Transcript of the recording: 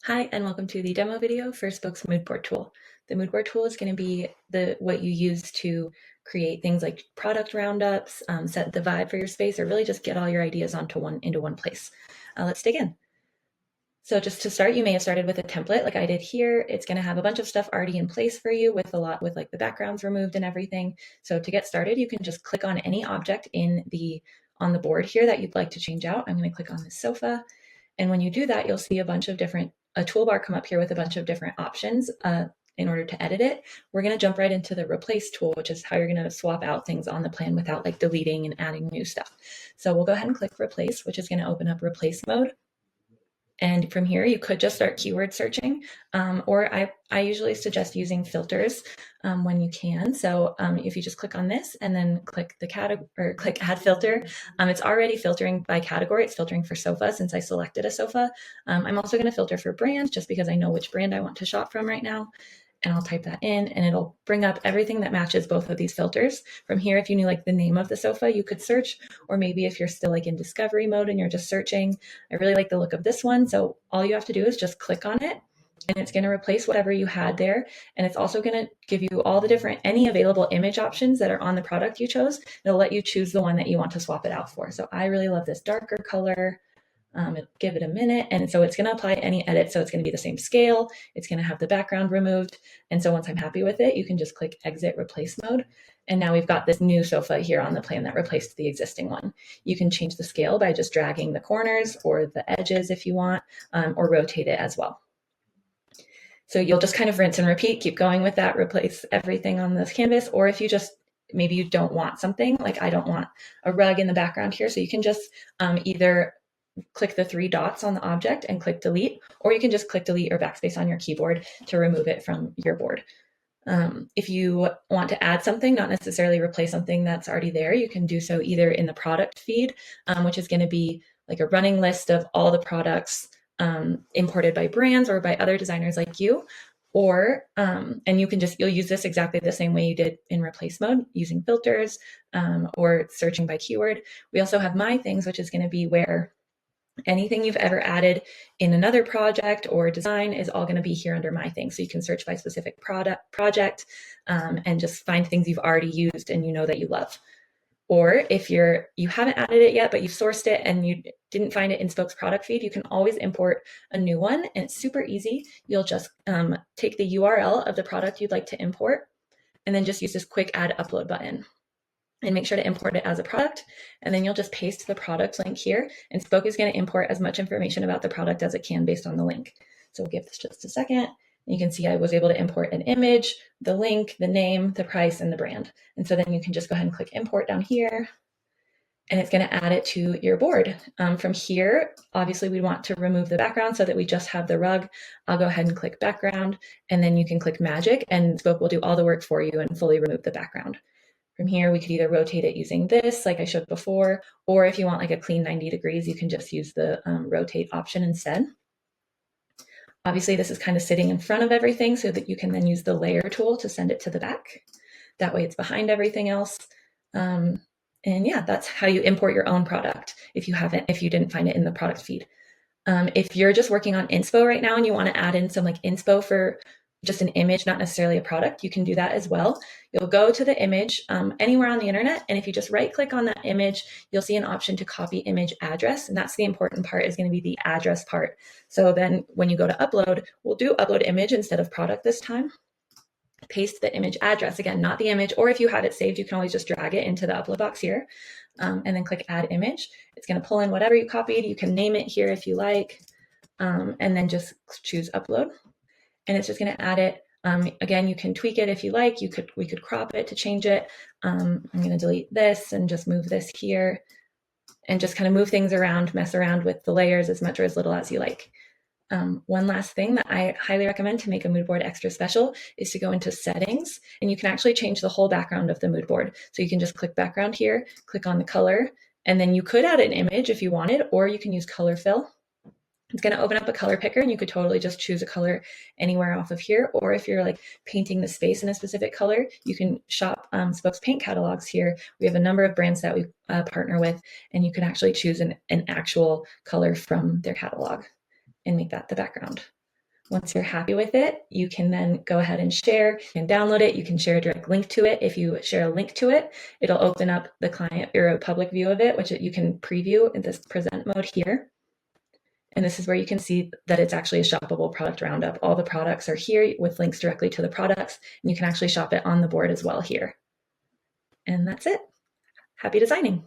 Hi, and welcome to the demo video for Spoak's Moodboard tool. The Moodboard tool is going to be what you use to create things like product roundups, set the vibe for your space, or really just get all your ideas into one place. Let's dig in. So just to start, you may have started with a template like I did here. It's going to have a bunch of stuff already in place for you with like the backgrounds removed and everything. So to get started, you can just click on any object on the board here that you'd like to change out. I'm going to click on this sofa. And when you do that, you'll see a toolbar come up here with a bunch of different options in order to edit it. We're going to jump right into the replace tool, which is how you're going to swap out things on the plan without like deleting and adding new stuff. So we'll go ahead and click replace, which is going to open up replace mode. And from here, you could just start keyword searching, or I usually suggest using filters when you can. So if you just click on this and then click the category or click add filter, it's already filtering by category. It's filtering for sofa since I selected a sofa. I'm also going to filter for brand just because I know which brand I want to shop from right now. And I'll type that in and it'll bring up everything that matches both of these filters. From here, if you knew like the name of the sofa, you could search, or maybe if you're still like in discovery mode and you're just searching, I really like the look of this one. So all you have to do is just click on it and it's going to replace whatever you had there. And it's also going to give you all the any available image options that are on the product you chose. It'll let you choose the one that you want to swap it out for. So I really love this darker color. Give it a minute. And so it's going to apply any edit. So it's going to be the same scale. It's going to have the background removed. And so once I'm happy with it, you can just click exit replace mode. And now we've got this new sofa here on the plan that replaced the existing one. You can change the scale by just dragging the corners or the edges if you want, or rotate it as well. So you'll just kind of rinse and repeat, keep going with that, replace everything on this canvas. Or if you maybe you don't want something, like I don't want a rug in the background here. So you can just either click the three dots on the object and click delete, or you can just click delete or backspace on your keyboard to remove it from your board. If you want to add something, not necessarily replace something that's already there, you can do so either in the product feed, which is going to be like a running list of all the products imported by brands or by other designers like you, or and you'll use this exactly the same way you did in replace mode using filters or searching by keyword. We also have my things, which is going to be where anything you've ever added in another project or design is all going to be here under my thing. So you can search by specific project and just find things you've already used and you know that you love. Or if you haven't added it yet, but you've sourced it and you didn't find it in Spoak's product feed, you can always import a new one, and it's super easy. You'll just take the URL of the product you'd like to import and then just use this quick add upload button. And make sure to import it as a product. And then you'll just paste the product link here. And Spoak is going to import as much information about the product as it can based on the link. So we'll give this just a second. You can see I was able to import an image, the link, the name, the price, and the brand. And so then you can just go ahead and click import down here. And it's going to add it to your board. From here, obviously we want to remove the background so that we just have the rug. I'll go ahead and click background, and then you can click magic, and Spoak will do all the work for you and fully remove the background. From here, we could either rotate it using this, like I showed before, or if you want like a clean 90 degrees, you can just use the rotate option instead. Obviously, this is kind of sitting in front of everything so that you can then use the layer tool to send it to the back. That way it's behind everything else. And yeah, that's how you import your own product if you didn't find it in the product feed. If you're just working on inspo right now and you want to add in some like inspo for just an image, not necessarily a product, you can do that as well. You'll go to the image anywhere on the internet, and if you just right click on that image, you'll see an option to copy image address, and that's the important part, is going to be the address part. So then when you go to upload, we'll do upload image instead of product this time. Paste the image address, again, not the image, or if you had it saved, you can always just drag it into the upload box here, and then click add image. It's going to pull in whatever you copied. You can name it here if you like, and then just choose upload. And it's just going to add it. Again, you can tweak it if you like. We could crop it to change it. I'm going to delete this and just move this here, and just kind of move things around, mess around with the layers as much or as little as you like. One last thing that I highly recommend to make a mood board extra special is to go into settings, and you can actually change the whole background of the mood board. So you can just click background here, click on the color, and then you could add an image if you wanted, or you can use color fill. It's going to open up a color picker, and you could totally just choose a color anywhere off of here. Or if you're like painting the space in a specific color, you can shop Spoak's paint catalogs here. We have a number of brands that we partner with, and you can actually choose an actual color from their catalog and make that the background. Once you're happy with it, you can then go ahead and share. You can download it. You can share a direct link to it. If you share a link to it, it'll open up the client or a public view of it, which you can preview in this present mode here. And this is where you can see that it's actually a shoppable product roundup. All the products are here with links directly to the products, and you can actually shop it on the board as well here. And that's it. Happy designing.